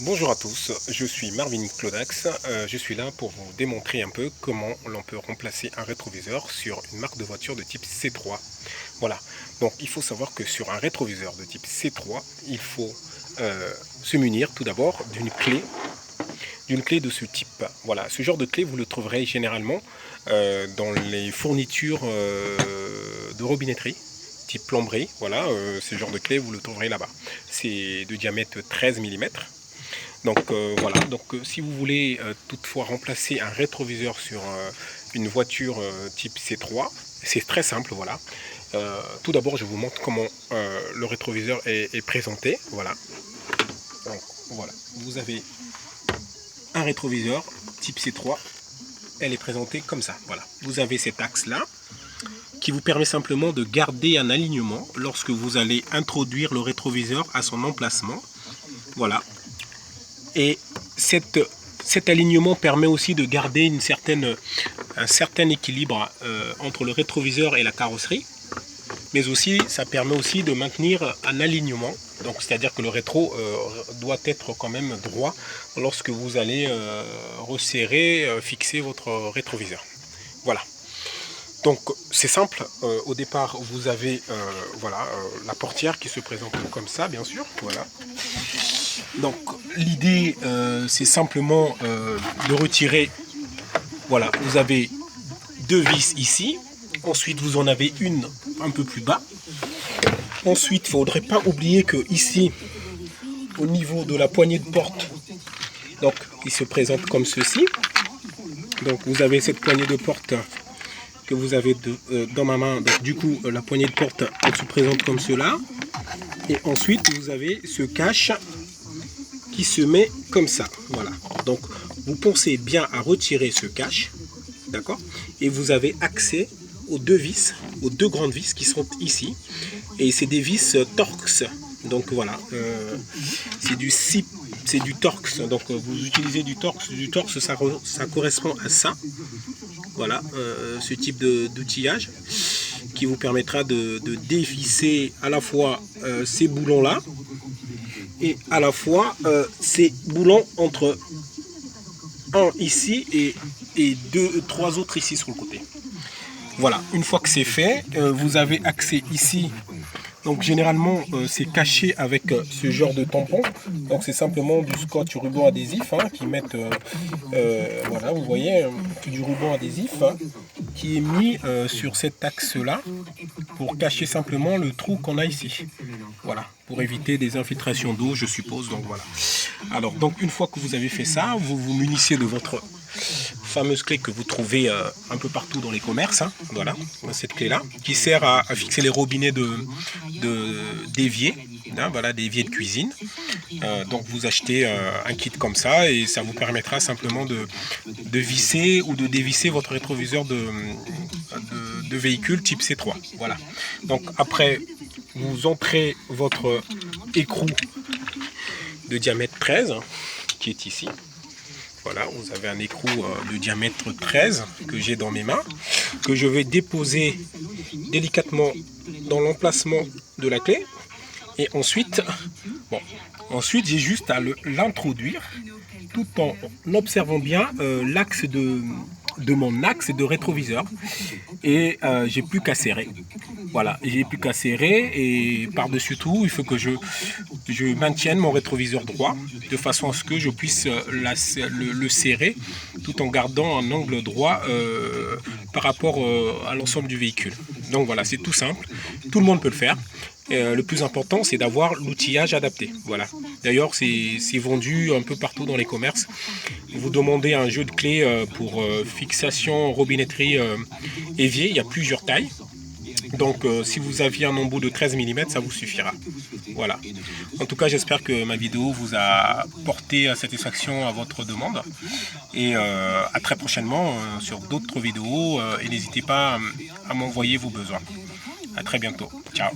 Bonjour à tous, je suis Marvin Clodax, je suis là pour vous démontrer un peu comment l'on peut remplacer un rétroviseur sur une marque de voiture de type C3. Voilà, donc il faut savoir que sur un rétroviseur de type C3, il faut se munir tout d'abord d'une clé de ce type. Voilà, ce genre de clé vous le trouverez généralement dans les fournitures de robinetterie type plomberie. Voilà, ce genre de clé vous le trouverez là-bas. C'est de diamètre 13 mm. Donc voilà, donc si vous voulez toutefois remplacer un rétroviseur sur une voiture type C3, c'est très simple, voilà. Tout d'abord, je vous montre comment le rétroviseur est présenté, voilà. Donc voilà, vous avez un rétroviseur type C3, elle est présentée comme ça, voilà. Vous avez cet axe-là, qui vous permet simplement de garder un alignement lorsque vous allez introduire le rétroviseur à son emplacement, voilà. Et cet alignement permet aussi de garder un certain équilibre entre le rétroviseur et la carrosserie, mais aussi ça permet aussi de maintenir un alignement, donc c'est-à-dire que le rétro doit être quand même droit lorsque vous allez resserrer, fixer votre rétroviseur. Voilà. Donc c'est simple, au départ vous avez voilà, la portière qui se présente comme ça, bien sûr, voilà. Donc l'idée c'est simplement de retirer, voilà, vous avez deux vis ici, ensuite vous en avez une un peu plus bas, ensuite il ne faudrait pas oublier que ici, au niveau de la poignée de porte, donc il se présente comme ceci, donc vous avez cette poignée de porte que vous avez dans ma main, donc du coup la poignée de porte elle se présente comme cela, et ensuite vous avez ce cache qui se met comme ça, voilà. Donc vous pensez bien à retirer ce cache, d'accord, et vous avez accès aux deux vis, aux deux grandes vis qui sont ici, et c'est des vis Torx, donc voilà, c'est du Torx, donc vous utilisez du Torx, ça correspond à ça, voilà, ce type d'outillage qui vous permettra de dévisser à la fois ces boulons là et à la fois ces boulons entre un ici et trois autres ici sur le côté. Voilà, une fois que c'est fait, vous avez accès ici. Donc généralement c'est caché avec ce genre de tampon. Donc c'est simplement du scotch ruban adhésif qui mettent, voilà, vous voyez, du ruban adhésif qui est mis sur cet axe là pour cacher simplement le trou qu'on a ici. Voilà, pour éviter des infiltrations d'eau, je suppose. Donc voilà. Alors donc une fois que vous avez fait ça, vous vous munissez de votre fameuse clé que vous trouvez un peu partout dans les commerces, voilà, cette clé là qui sert à fixer les robinets d'évier, voilà, d'évier de cuisine. Donc vous achetez un kit comme ça et ça vous permettra simplement de visser ou de dévisser votre rétroviseur de véhicule type C3, voilà. Donc après vous entrez votre écrou de diamètre 13 qui est ici. Voilà, vous avez un écrou de diamètre 13 que j'ai dans mes mains, que je vais déposer délicatement dans l'emplacement de la clé. Et ensuite, bon, ensuite j'ai juste à l'introduire tout en observant bien l'axe de mon axe de rétroviseur. Et j'ai plus qu'à serrer. Voilà, j'ai plus qu'à serrer et par-dessus tout, il faut que je maintienne mon rétroviseur droit de façon à ce que je puisse le serrer tout en gardant un angle droit par rapport à l'ensemble du véhicule. Donc voilà, c'est tout simple, tout le monde peut le faire. Le plus important, c'est d'avoir l'outillage adapté. Voilà. D'ailleurs, c'est vendu un peu partout dans les commerces. Vous demandez un jeu de clés pour fixation, robinetterie, évier. Il y a plusieurs tailles. Donc, si vous aviez un embout de 13 mm, ça vous suffira. Voilà. En tout cas, j'espère que ma vidéo vous a porté satisfaction à votre demande. Et à très prochainement sur d'autres vidéos. Et n'hésitez pas à m'envoyer vos besoins. À très bientôt. Ciao.